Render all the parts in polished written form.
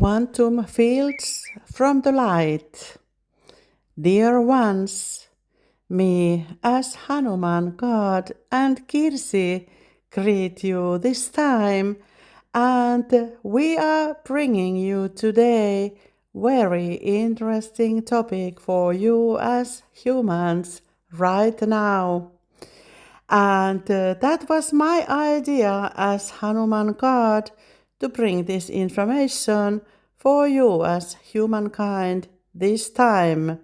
quantum fields from the light. Dear ones, me as Hanuman God and Kirsi greet you this time, and we are bringing you today very interesting topic for you as humans right now. And that was my idea as Hanuman God to bring this information for you as humankind this time.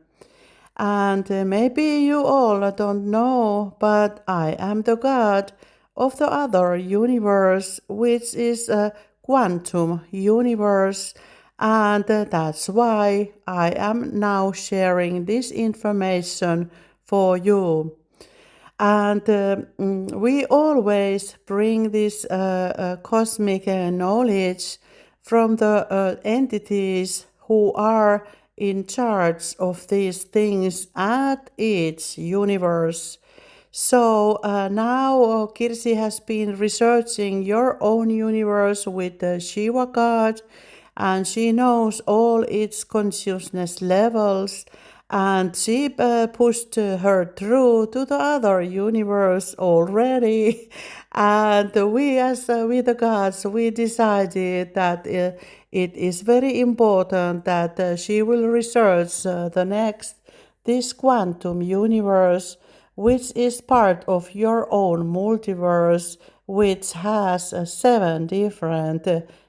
And maybe you all don't know, but I am the God of the other universe, which is a quantum universe. And that's why I am now sharing this information for you. And we always bring this cosmic knowledge from the entities who are in charge of these things at each universe. So now Kirsi has been researching your own universe with the Shiva God, and she knows all its consciousness levels, and she pushed her through to the other universe already. And we as with the gods, we decided that it is very important that she will research this quantum universe, which is part of your own multiverse, which has 7 different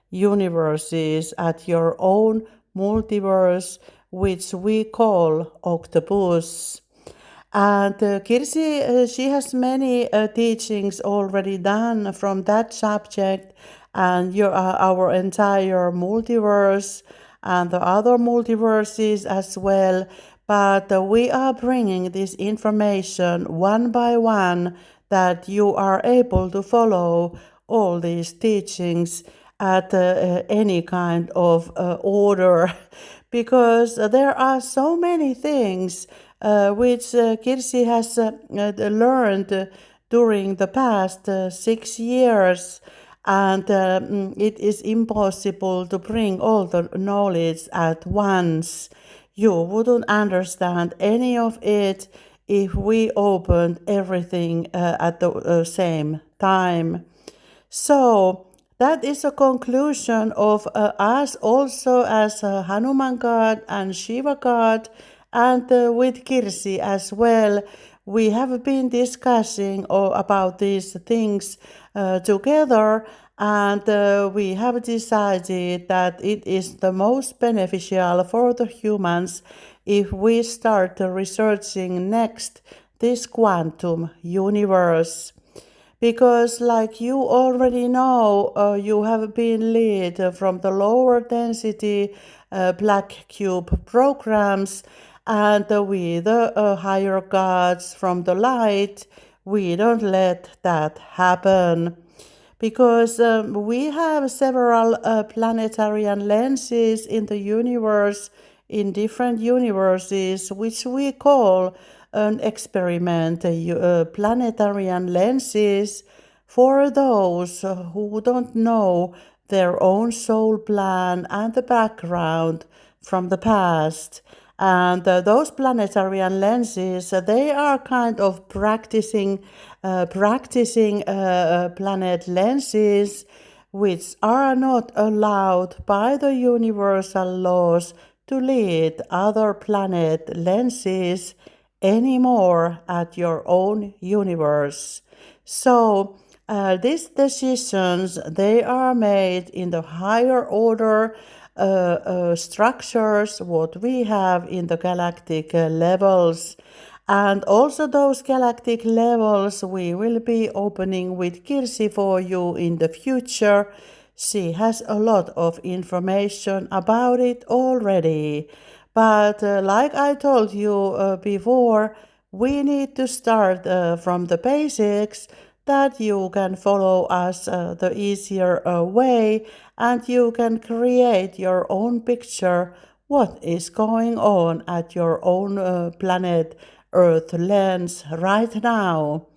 universes at your own multiverse, which we call octopus. And Kirsi, she has many teachings already done from that subject, and our entire multiverse and the other multiverses as well. But we are bringing this information one by one that you are able to follow all these teachings at any kind of order, because there are so many things which Kirsi has learned during the past 6 years, and it is impossible to bring all the knowledge at once. You wouldn't understand any of it if we opened everything at the same time. So that is a conclusion of us also as Hanuman God and Shiva God, and with Kirsi as well. We have been discussing about these things together, and we have decided that it is the most beneficial for the humans if we start researching next this quantum universe. Because, like you already know, you have been led from the lower density black cube programs, and with the higher gods from the light, we don't let that happen. Because we have several planetarian lenses in the universe, in different universes, which we call an experiment, planetarian lenses, for those who don't know their own soul plan and the background from the past. And those planetarian lenses, they are kind of practicing planet lenses, which are not allowed by the universal laws to lead other planet lenses anymore at your own universe. So these decisions, they are made in the higher order structures what we have in the galactic levels. And also those galactic levels we will be opening with Kirsi for you in the future. She has a lot of information about it already. But like I told you before, we need to start from the basics, that you can follow us the easier way, and you can create your own picture what is going on at your own planet Earth lens right now.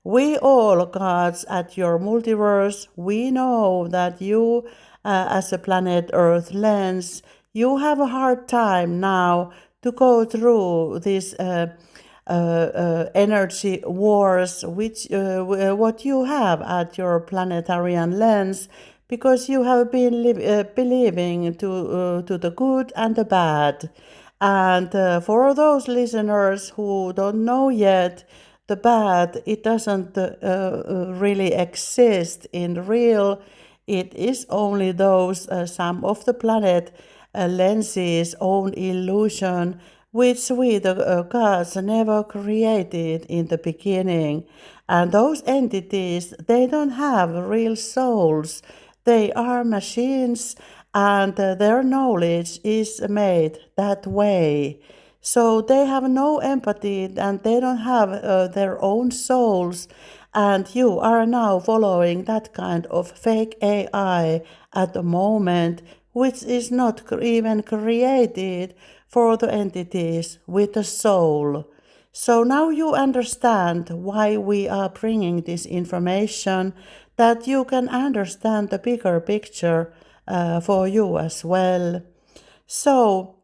We all, gods at your multiverse, we know that you, as a planet Earth lens, you have a hard time now to go through this energy wars, which what you have at your planetarian lens, because you have been believing to the good and the bad. And for those listeners who don't know yet, the bad, it doesn't really exist in real. It is only those some of the planet lenses own illusion, which we the gods never created in the beginning. And those entities, they don't have real souls. They are machines, and their knowledge is made that way. So they have no empathy and they don't have their own souls. And you are now following that kind of fake AI at the moment, which is not even created for the entities with a soul. So now you understand why we are bringing this information, that you can understand the bigger picture for you as well. So,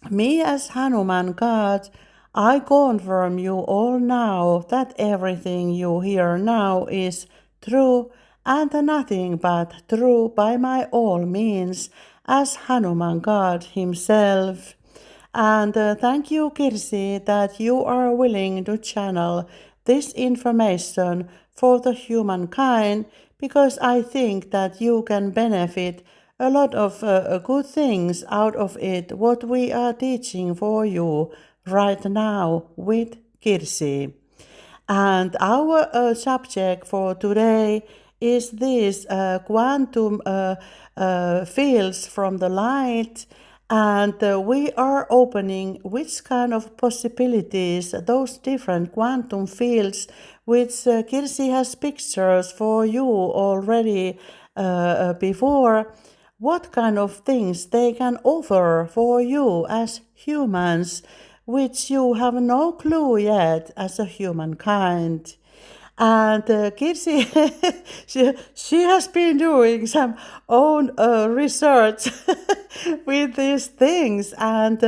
me as Hanuman God, I confirm you all now that everything you hear now is true and nothing but true by my all means as Hanuman God himself. And thank you, Kirsi, that you are willing to channel this information for the humankind, because I think that you can benefit a lot of good things out of it, what we are teaching for you right now with Kirsi. And our subject for today is this quantum fields from the light. And we are opening which kind of possibilities those different quantum fields, which Kirsi has pictures for you already before, what kind of things they can offer for you as humans, which you have no clue yet as a humankind. And Kirsi, she has been doing some own research with these things, and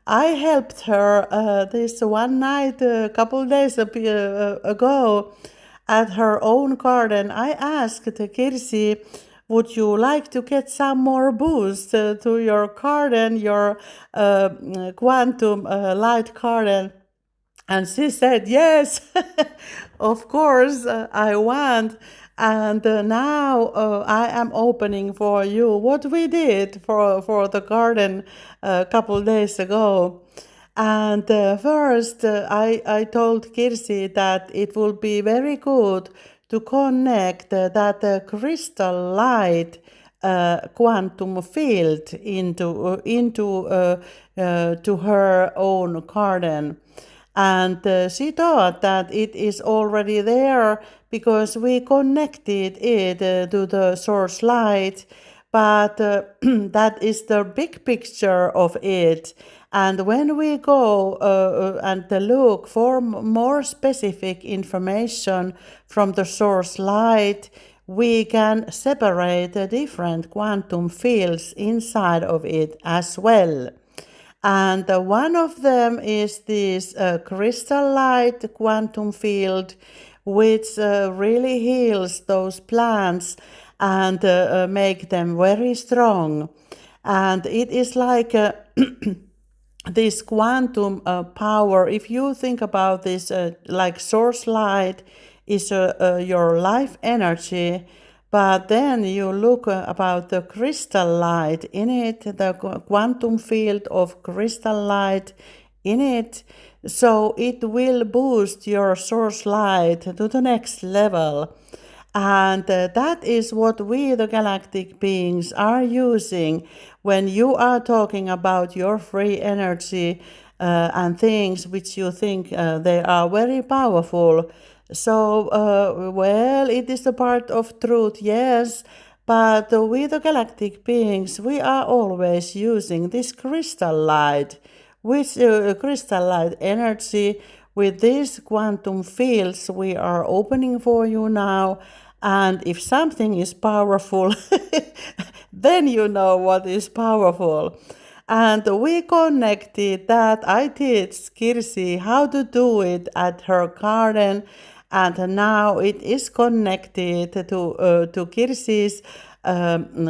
I helped her this one night a couple days ago at her own garden. I asked Kirsi, would you like to get some more boost to your garden, your quantum light garden? And she said, yes, of course, I want. And now I am opening for you what we did for the garden a couple days ago. And first, I told Kirsi that it would be very good to connect that crystal light quantum field into to her own garden. And she thought that it is already there because we connected it to the source light, but that is the big picture of it. And when we go and look for more specific information from the source light, we can separate the different quantum fields inside of it as well. And one of them is this crystal light quantum field, which really heals those plants and make them very strong. And it is like this quantum power. If you think about this, like source light is your life energy, but then you look about the crystal light in it, the quantum field of crystal light in it. So it will boost your source light to the next level. And that is what we, the galactic beings, are using when you are talking about your free energy and things which you think they are very powerful. So, well, it is a part of truth, yes, but we, the galactic beings, we are always using this crystal light, which crystal light energy, with these quantum fields we are opening for you now. And if something is powerful, then you know what is powerful. And we connected that. I teach Kirsi how to do it at her garden, and now it is connected to Kirsi's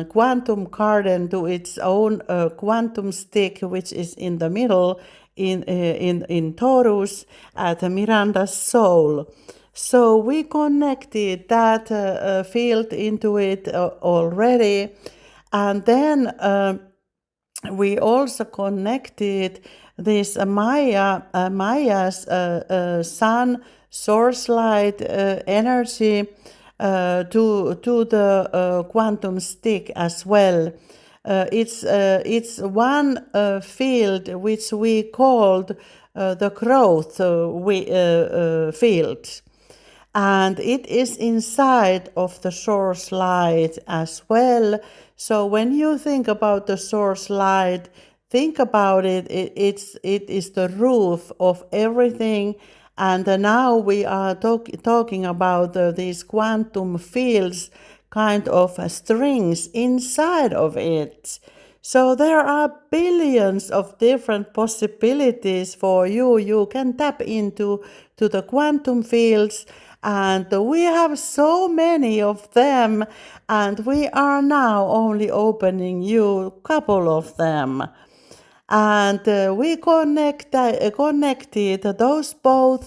quantum garden, to its own quantum stick, which is in the middle in Taurus at Miranda's soul. So we connected that field into it already, and then we also connected this Maya's sun source light energy to the quantum stick as well. It's one field which we called the growth field, and it is inside of the source light as well. So when you think about the source light, think about it is the roof of everything. And now we are talking about these quantum fields, kind of strings inside of it. So there are billions of different possibilities for you. You can tap into the quantum fields, and we have so many of them, and we are now only opening you a couple of them. And we connected those both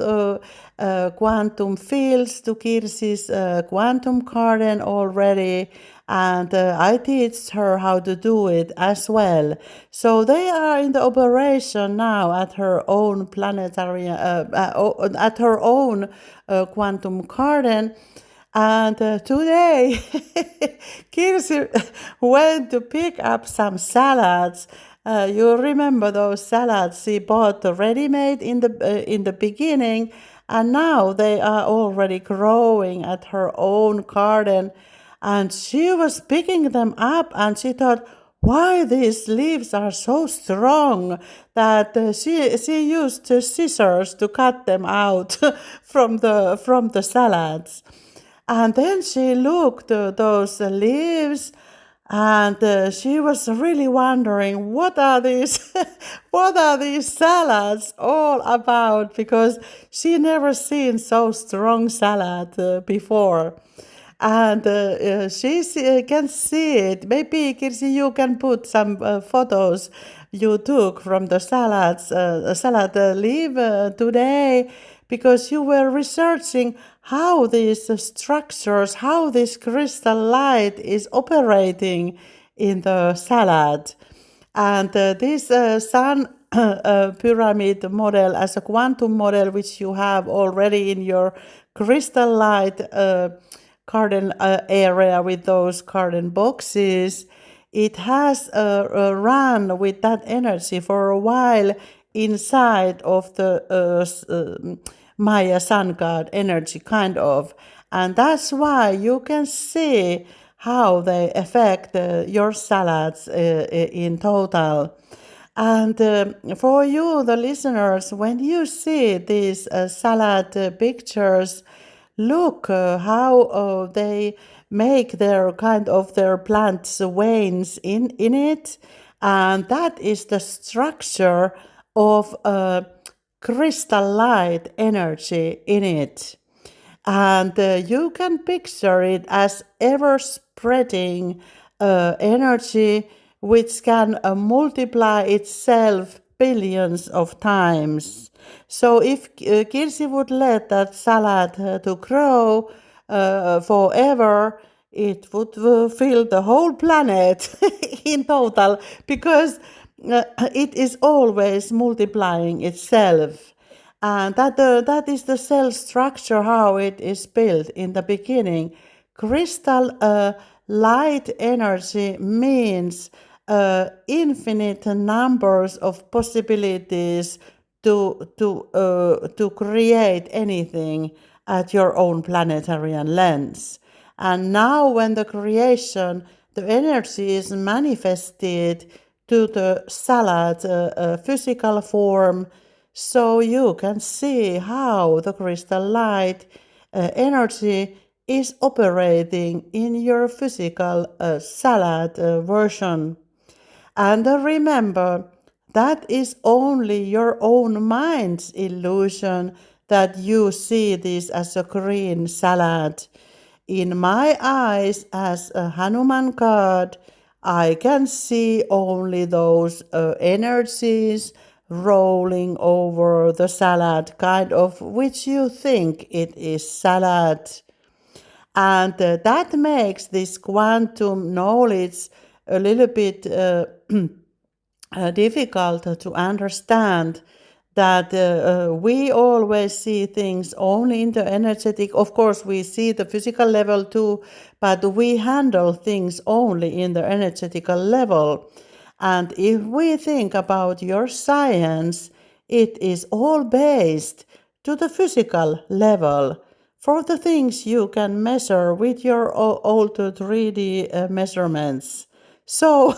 quantum fields to Kirsi's quantum garden already, and I teach her how to do it as well. So they are in the operation now at her own planetary, at her own quantum garden. And today, Kirsi went to pick up some salads. You remember those salads she bought ready-made in the beginning, and now they are already growing at her own garden. And she was picking them up, and she thought, why these leaves are so strong, that she used scissors to cut them out from the salads. And then she looked at those leaves, and she was really wondering, what are these what are these salads all about, because she never seen so strong salad before. And can see it. Maybe, Kirsi, you can put some photos you took from the salad leaf today, because you were researching how these structures, how this crystal light is operating in the salad. And this sun pyramid model as a quantum model, which you have already in your crystal light garden area with those garden boxes, it has run with that energy for a while inside of the Maya sun god energy, kind of. And that's why you can see how they affect your salads in total. And for you, the listeners, when you see these salad pictures, look how they make their kind of their plants veins in it, and that is the structure of crystal light energy in it. And you can picture it as ever spreading energy which can multiply itself billions of times. So if Kirsi would let that salad to grow forever, it would fill the whole planet in total, because it is always multiplying itself. And that is the cell structure, how it is built in the beginning. Crystal light energy means infinite numbers of possibilities to create anything at your own planetarian lens. And now when the creation, the energy is manifested to the salad physical form, so you can see how the crystal light energy is operating in your physical salad version. And remember, that is only your own mind's illusion that you see this as a green salad. In my eyes, as a Hanuman god, I can see only those energies rolling over the salad, kind of which you think it is salad. And that makes this quantum knowledge a little bit difficult to understand, that we always see things only in the energetic. Of course, we see the physical level too, but we handle things only in the energetical level. And if we think about your science, it is all based to the physical level. For the things you can measure with your old 3D measurements. So,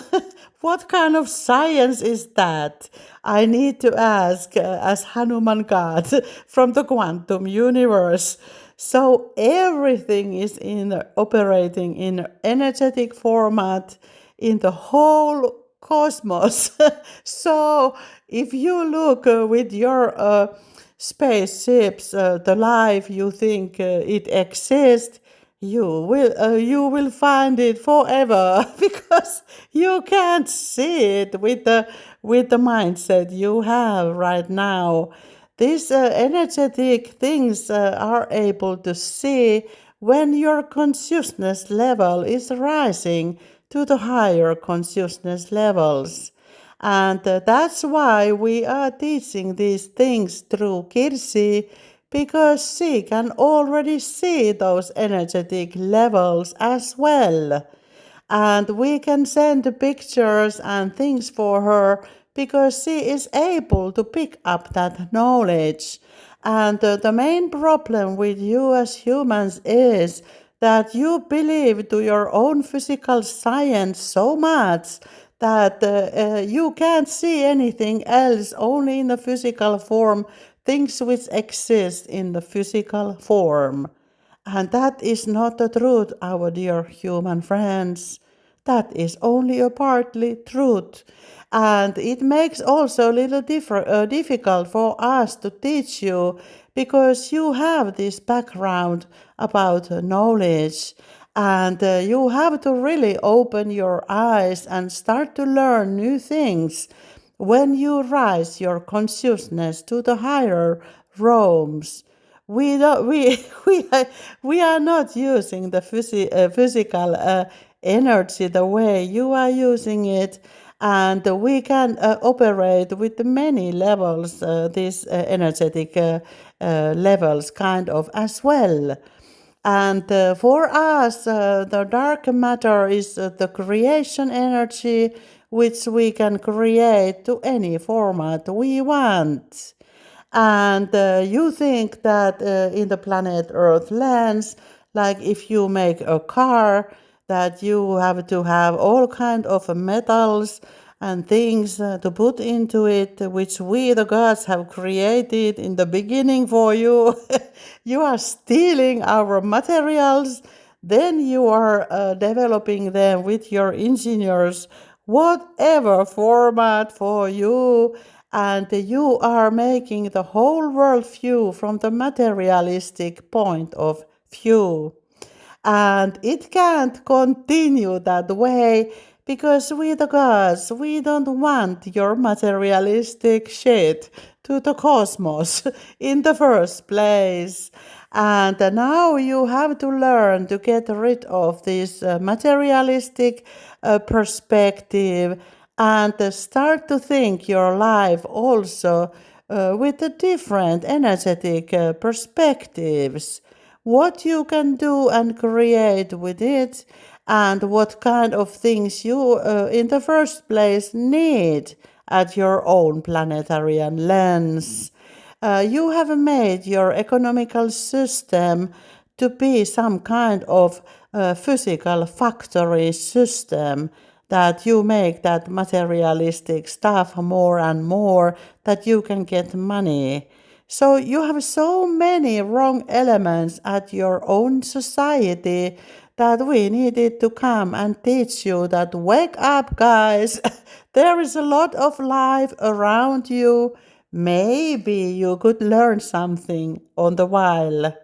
what kind of science is that? I need to ask as Hanuman God from the quantum universe. So, everything is operating in energetic format in the whole cosmos. So, if you look with your spaceships, the life you think it exists, you will find it forever because you can't see it with the mindset you have right now. These energetic things are able to see when your consciousness level is rising to the higher consciousness levels. And that's why we are teaching these things through Kirsi, because she can already see those energetic levels as well. And we can send pictures and things for her because she is able to pick up that knowledge. And the main problem with you as humans is that you believe to your own physical science so much that you can't see anything else, only in the physical form, things which exist in the physical form. And that is not the truth, our dear human friends. That is only a partly truth. And it makes also a little difficult for us to teach you, because you have this background about knowledge, and you have to really open your eyes and start to learn new things when you rise your consciousness to the higher realms. We don't, we are not using the physical energy the way you are using it, and we can operate with many levels, these energetic levels kind of as well. And for us, the dark matter is the creation energy, which we can create to any format we want. And you think that in the planet Earth lens, like if you make a car, that you have to have all kind of metals and things to put into it, which we the gods have created in the beginning for you. You are stealing our materials, then you are developing them with your engineers, whatever format for you, and you are making the whole world view from the materialistic point of view. And it can't continue that way, because we the gods, we don't want your materialistic shit to the cosmos in the first place. And now you have to learn to get rid of this materialistic perspective, and start to think your life also with a different energetic perspectives, what you can do and create with it, and what kind of things you in the first place need at your own planetarian lens. You have made your economical system to be some kind of physical factory system that you make that materialistic stuff more and more, that you can get money. So you have so many wrong elements at your own society that we needed to come and teach you that wake up, guys. There is a lot of life around you. Maybe you could learn something on the while.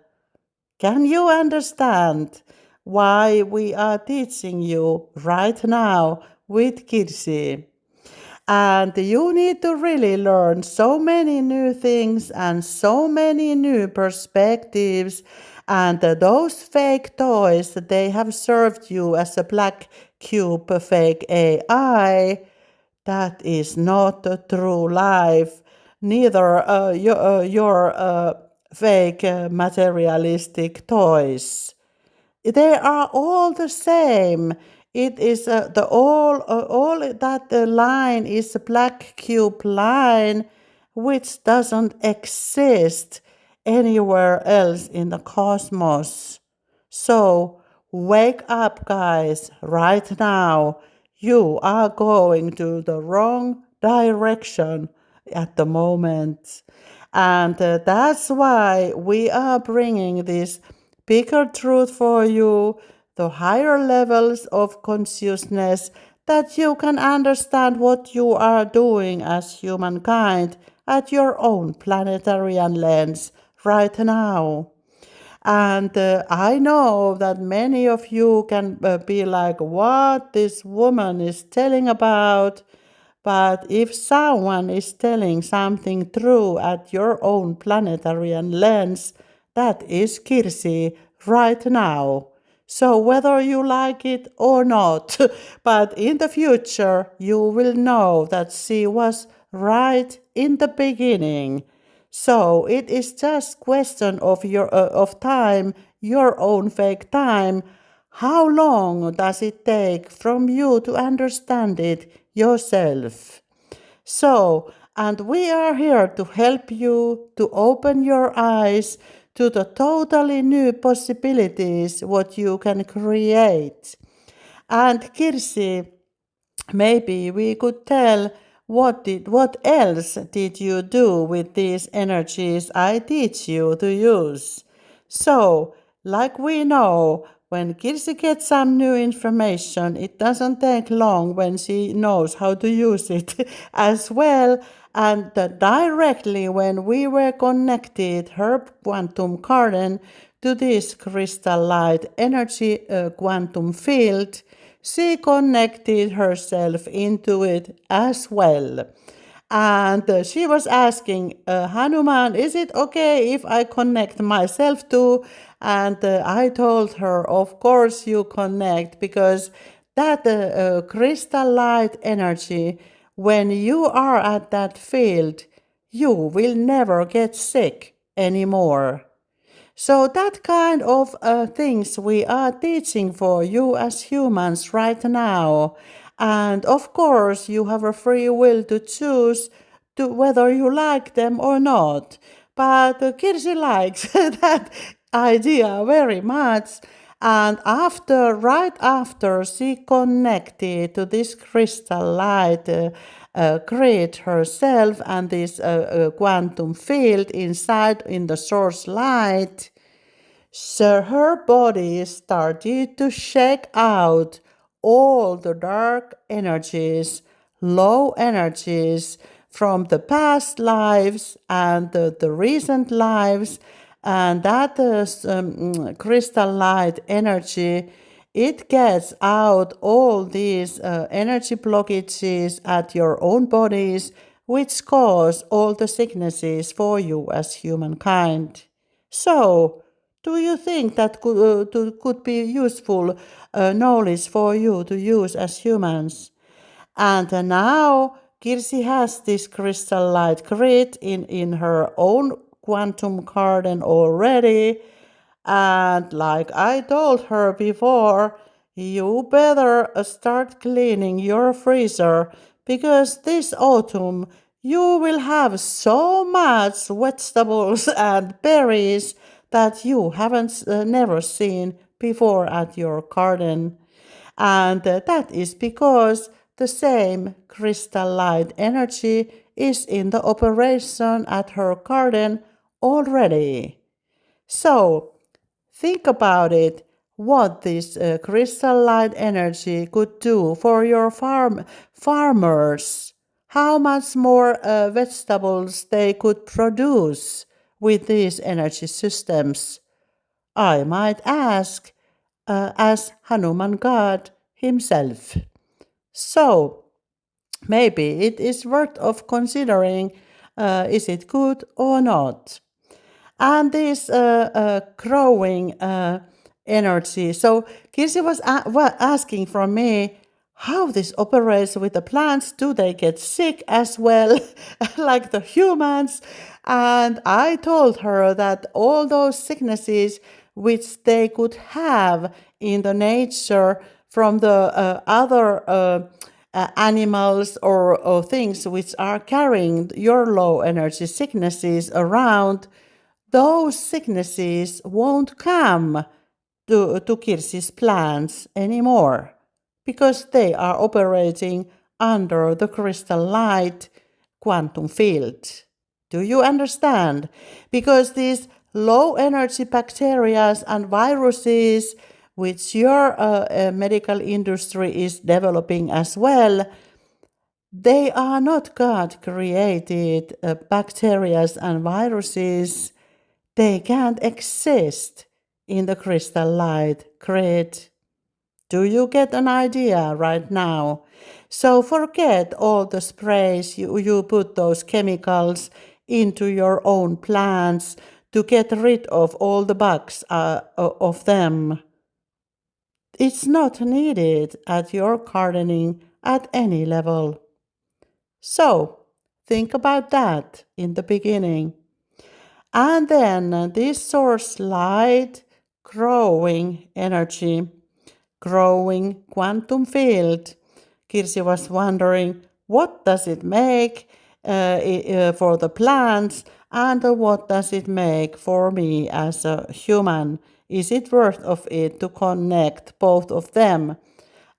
Can you understand why we are teaching you right now with Kirsi? And you need to really learn so many new things and so many new perspectives. And those fake toys, they have served you as a black cube fake AI. That is not a true life. Neither your fake materialistic toys. They are all the same. It is the all that the line is a black cube line, which doesn't exist anywhere else in the cosmos. So wake up, guys, right now. You are going to the wrong direction at the moment. And that's why we are bringing this bigger truth for you, the higher levels of consciousness, that you can understand what you are doing as humankind at your own planetarian lens right now. And I know that many of you can be like, what this woman is telling about. But if someone is telling something true at your own planetarian lens, that is Kirsi right now. So whether you like it or not, but in the future you will know that she was right in the beginning. So it is just question of your of time, your own fake time. How long does it take from you to understand it yourself? So, and we are here to help you to open your eyes to the totally new possibilities what you can create. And Kirsi, maybe we could tell what else did you do with these energies I teach you to use. So, like we know, when Kirsi gets some new information, it doesn't take long when she knows how to use it as well. And directly when we were connected, her quantum current to this crystal light energy quantum field, she connected herself into it as well. And she was asking, Hanuman, is it okay if I connect myself too? And I told her, of course you connect, because that crystal light energy, when you are at that field, you will never get sick anymore. So that kind of things we are teaching for you as humans right now. And of course, you have a free will to choose to whether you like them or not. But Kirsi likes that idea very much. And right after she connected to this crystal light, create herself and this quantum field inside in the source light, so her body started to shake out all the dark energies, low energies from the past lives and the recent lives, and that crystal light energy, it gets out all these energy blockages at your own bodies, which cause all the sicknesses for you as humankind. So, do you think that could be useful knowledge for you to use as humans? And now Kirsi has this crystal light grid in her own quantum garden already. And like I told her before, you better start cleaning your freezer, because this autumn you will have so much vegetables and berries that you haven't never seen before at your garden. And that is because the same crystal light energy is in the operation at her garden already. So think about it, what this crystal light energy could do for your farmers. How much more vegetables they could produce with these energy systems. I might ask, as Hanuman God himself. So maybe it is worth of considering, is it good or not. And this growing energy. So Kirsi was asking from me how this operates with the plants. Do they get sick as well, like the humans? And I told her that all those sicknesses which they could have in the nature from the other animals or things which are carrying your low energy sicknesses around, those sicknesses won't come to Kirsi's plants anymore because they are operating under the crystal light quantum field. Do you understand? Because these low energy bacteria and viruses, which your medical industry is developing as well, they are not God created bacteria and viruses. They can't exist in the crystal light grid. Do you get an idea right now? So forget all the sprays you put those chemicals into your own plants to get rid of all the bugs of them. It's not needed at your gardening at any level. So think about that in the beginning. And then this source light, growing energy, growing quantum field. Kirsi was wondering, what does it make for the plants, and what does it make for me as a human? Is it worth of it to connect both of them?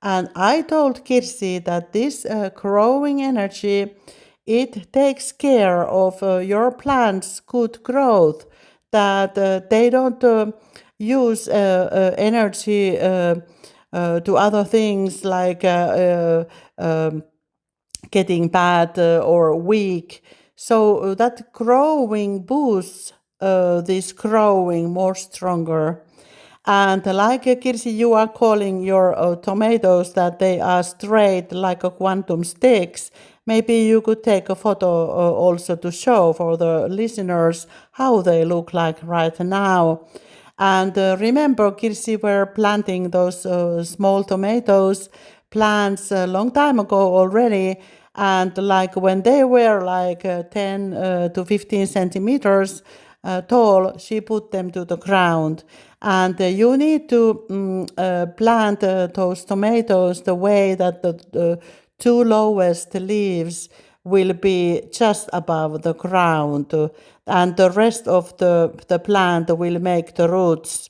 And I told Kirsi that this growing energy, it takes care of your plant's good growth, that they don't use energy to other things like getting bad or weak. So that growing boosts this growing more stronger. And like Kirsi, you are calling your tomatoes that they are straight like a quantum sticks. Maybe you could take a photo also to show for the listeners how they look like right now. And remember, Kirsi were planting those small tomatoes plants a long time ago already. And like when they were like 10 to 15 centimeters tall, she put them to the ground. And you need to plant those tomatoes the way that the two lowest leaves will be just above the ground, and the rest of the plant will make the roots.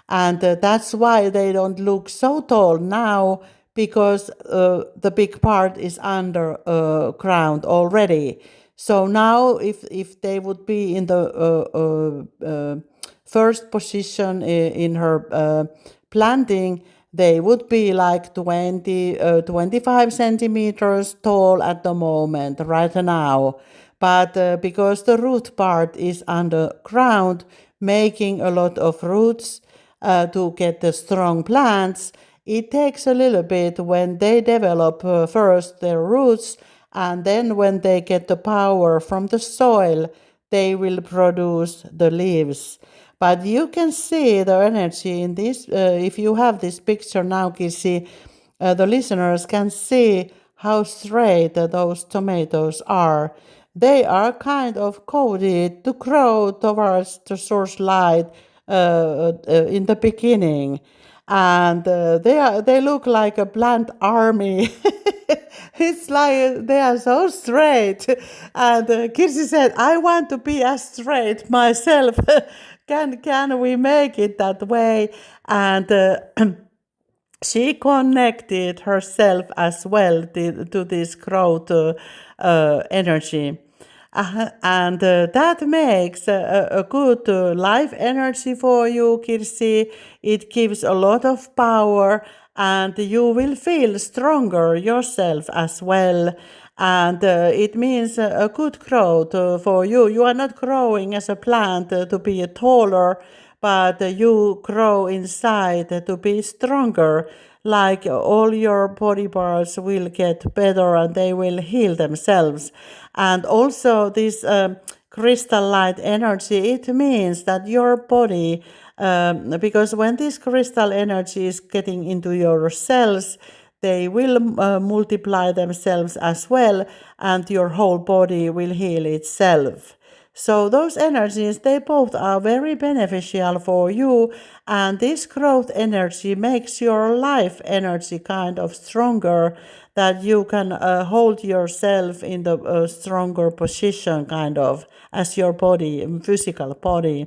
And that's why they don't look so tall now, because the big part is under ground already. So now if they would be in the first position in her planting, they would be like 25 centimeters tall at the moment, right now. But because the root part is underground, making a lot of roots to get the strong plants, it takes a little bit when they develop first their roots, and then when they get the power from the soil, they will produce the leaves. But you can see the energy in this. If you have this picture now, Kissy, the listeners can see how straight those tomatoes are. They are kind of coated to grow towards the source light in the beginning. And they look like a plant army. It's like they are so straight. And Kirsi said, I want to be as straight myself. Can we make it that way? And she connected herself as well to this growth energy. And that makes a good life energy for you, Kirsi. It gives a lot of power, and you will feel stronger yourself as well. And it means a good growth for you. You are not growing as a plant to be taller, but you grow inside to be stronger. Like all your body parts will get better and they will heal themselves. And also, this crystal light energy, it means that your body, because when this crystal energy is getting into your cells, they will multiply themselves as well, and your whole body will heal itself. So those energies, they both are very beneficial for you, and this growth energy makes your life energy kind of stronger, that you can hold yourself in the stronger position kind of as your body, physical body.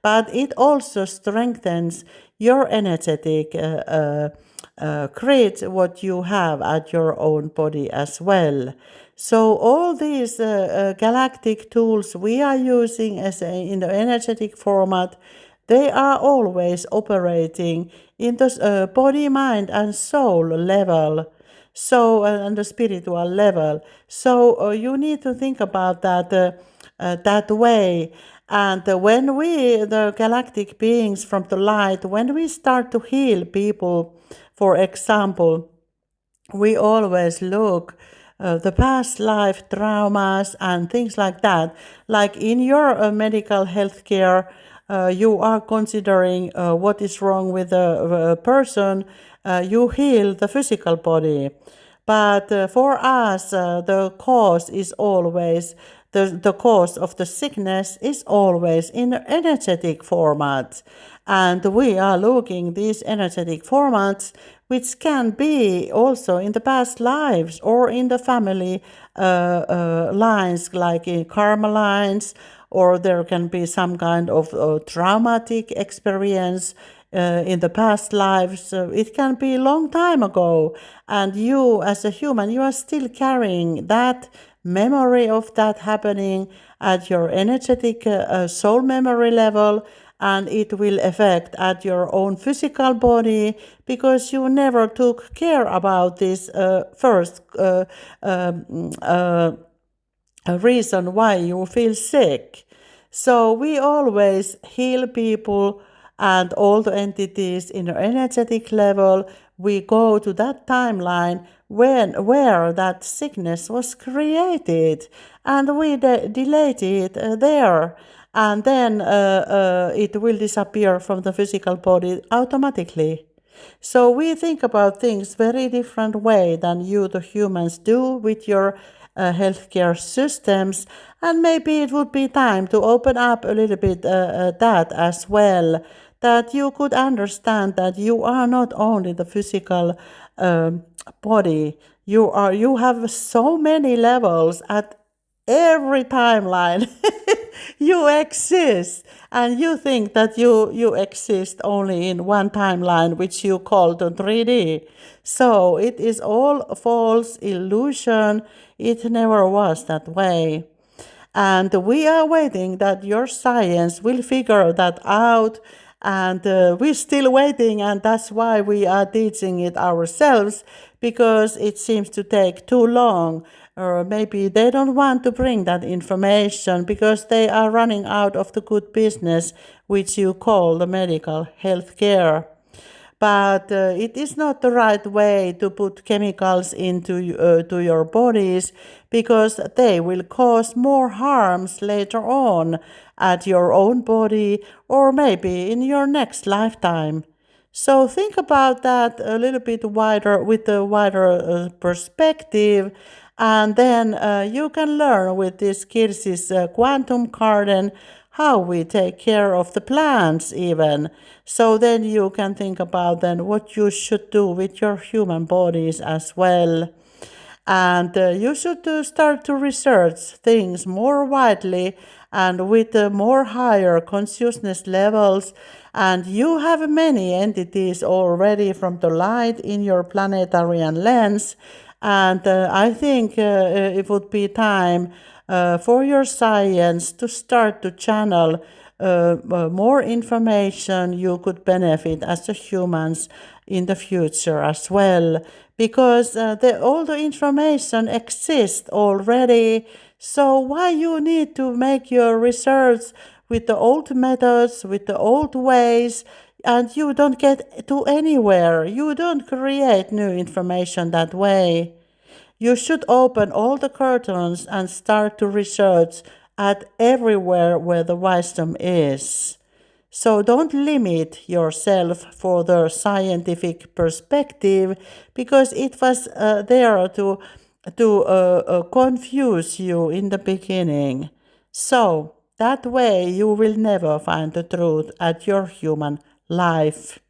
But it also strengthens your energetic create what you have at your own body as well. So all these galactic tools we are using in the energetic format, they are always operating in the body, mind, and soul level. So and the spiritual level. So you need to think about that way. And when we, the galactic beings from the light, when we start to heal people, for example, we always look the past life traumas and things like that. Like in your medical healthcare, you are considering what is wrong with the person. You heal the physical body. But for us, the cause is always, the cause of the sickness is always in energetic format. And we are looking these energetic formats, which can be also in the past lives or in the family lines, like in karma lines, or there can be some kind of traumatic experience in the past lives. It can be a long time ago, and you as a human, you are still carrying that memory of that happening at your energetic soul memory level, and it will affect at your own physical body because you never took care about this first a reason why you feel sick. So we always heal people and all the entities in the energetic level. We go to that timeline where that sickness was created, and we delete it there, and then it will disappear from the physical body automatically. So we think about things very different way than you, the humans, do with your healthcare systems, and maybe it would be time to open up a little bit that as well, that you could understand that you are not only the physical body. You have so many levels at every timeline. You exist, and you think that you exist only in one timeline, which you call the 3D. So it is all false illusion. It never was that way. And we are waiting that your science will figure that out. And we're still waiting, and that's why we are teaching it ourselves, because it seems to take too long. Or maybe they don't want to bring that information because they are running out of the good business, which you call the medical health care. But it is not the right way to put chemicals into to your bodies, because they will cause more harms later on at your own body, or maybe in your next lifetime. So think about that a little bit wider, with a wider perspective, and then you can learn with this Kirsi's quantum garden how we take care of the plants even. So then you can think about then what you should do with your human bodies as well. And you should start to research things more widely and with more higher consciousness levels, And you have many entities already from the light in your planetarian lens. And I think it would be time for your science to start to channel more information you could benefit as a humans in the future as well, because all the information exists already. So why you need to make your research with the old methods, with the old ways, and you don't get to anywhere. You don't create new information that way. You should open all the curtains and start to research at everywhere where the wisdom is. So don't limit yourself for the scientific perspective, because it was there to confuse you in the beginning. So that way you will never find the truth at your human life.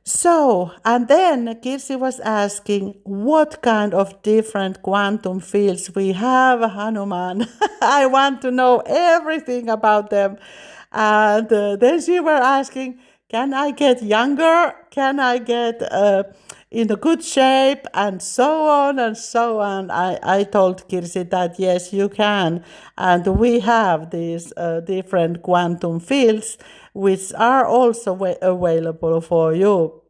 So, and then Kirsi was asking what kind of different quantum fields we have, Hanuman. I want to know everything about them. And then she were asking, can I get younger? Can I get in a good shape? And so on and so on. I told Kirsi that yes, you can. And we have these different quantum fields which are also available for you.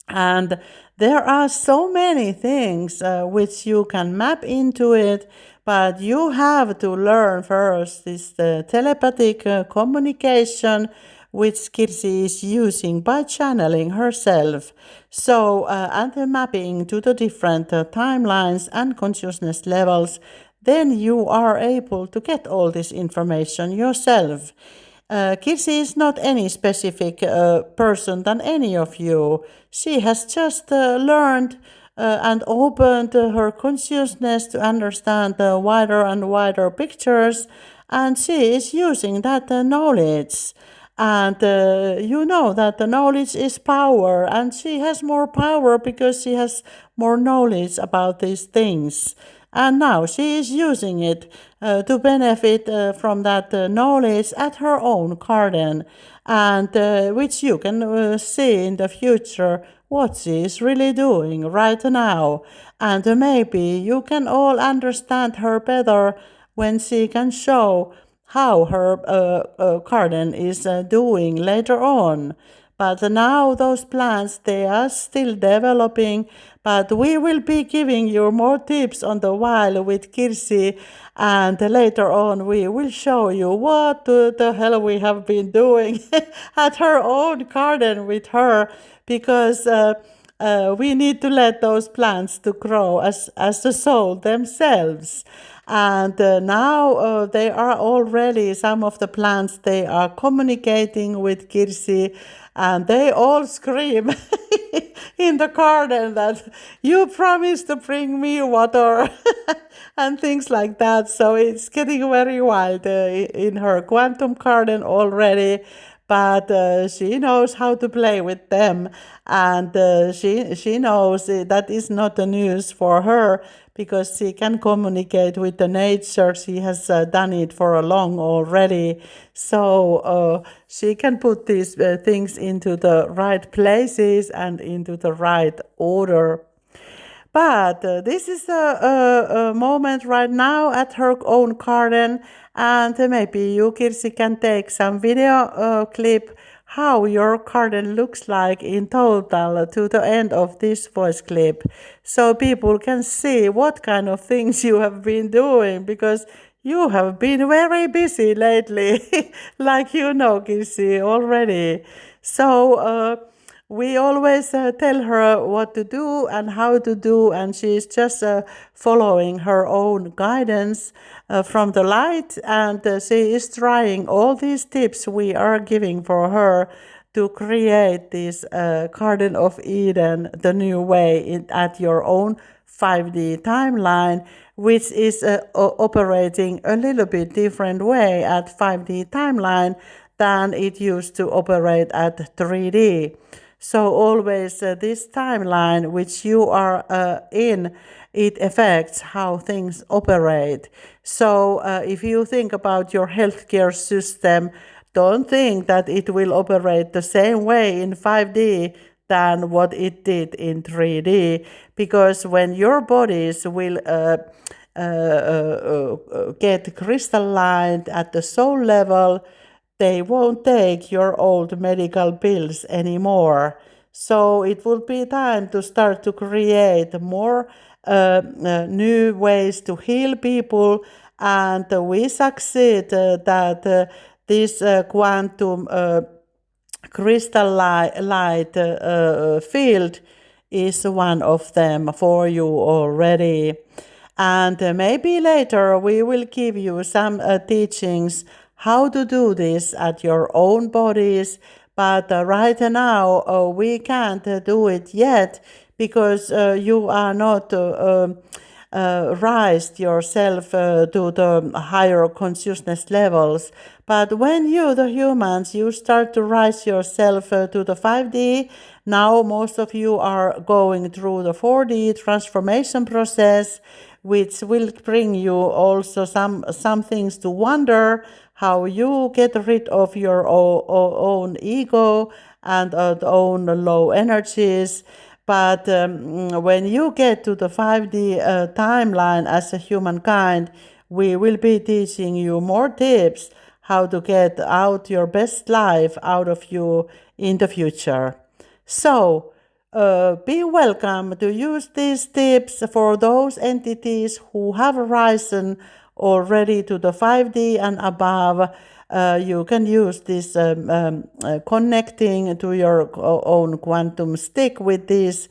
And there are so many things which you can map into it, but you have to learn first this telepathic communication, which Kirsi is using by channeling herself. So, and the mapping to the different timelines and consciousness levels, then you are able to get all this information yourself. Kirsi is not any specific person than any of you. She has just learned and opened her consciousness to understand the wider and wider pictures, and she is using that knowledge. And you know that the knowledge is power, and she has more power because she has more knowledge about these things. And now she is using it to benefit from that knowledge at her own garden, and which you can see in the future what she is really doing right now. And maybe you can all understand her better when she can show how her garden is doing later on. But now those plants, they are still developing, but we will be giving you more tips on the while with Kirsi, and later on we will show you what the hell we have been doing at her own garden with her, because we need to let those plants to grow as the soul themselves. And now they are already, some of the plants, they are communicating with Kirsi, and they all scream in the garden that you promised to bring me water and things like that. So it's getting very wild in her quantum garden already. But she knows how to play with them, and she knows that is not the news for her, because she can communicate with the nature. She has done it for a long already, so she can put these things into the right places and into the right order. But this is a moment right now at her own garden, and maybe you, Kirsi, can take some video clip how your garden looks like in total to the end of this voice clip, so people can see what kind of things you have been doing, because you have been very busy lately, like you know, Kirsi, already. So we always tell her what to do and how to do, and she's just following her own guidance from the light, and she is trying all these tips we are giving for her to create this Garden of Eden the new way at your own 5D timeline, which is operating a little bit different way at 5D timeline than it used to operate at 3D. So always this timeline which you are in, it affects how things operate. So if you think about your healthcare system, don't think that it will operate the same way in 5D than what it did in 3D, because when your bodies will get crystallined at the soul level, they won't take your old medical pills anymore. So it will be time to start to create more new ways to heal people, and we succeed that this quantum crystal light field is one of them for you already. And maybe later we will give you some teachings how to do this at your own bodies. But right now we can't do it yet, because you are not raised yourself to the higher consciousness levels. But when you, the humans, you start to rise yourself to the 5D, now most of you are going through the 4D transformation process, which will bring you also some things to wonder, how you get rid of your own ego and own low energies. But when you get to the 5D timeline as a humankind, we will be teaching you more tips how to get out your best life out of you in the future. So, be welcome to use these tips for those entities who have risen already to the 5D and above. You can use this connecting to your own quantum stick with these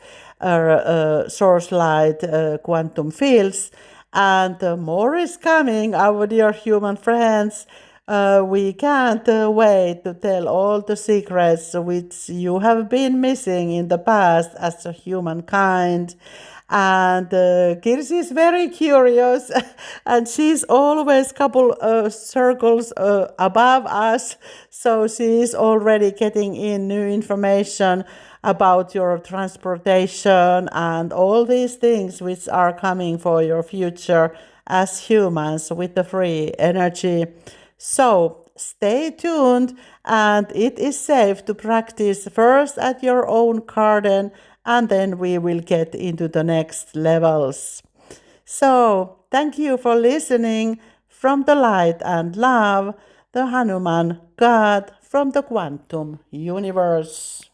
source light quantum fields. And more is coming, our dear human friends. We can't wait to tell all the secrets which you have been missing in the past as a humankind. And Kirsi is very curious, and she's always couple circles above us, so she is already getting in new information about your transportation and all these things which are coming for your future as humans with the free energy. So stay tuned, and it is safe to practice first at your own garden, and then we will get into the next levels. So thank you for listening from the light and love, the Hanuman God from the quantum universe.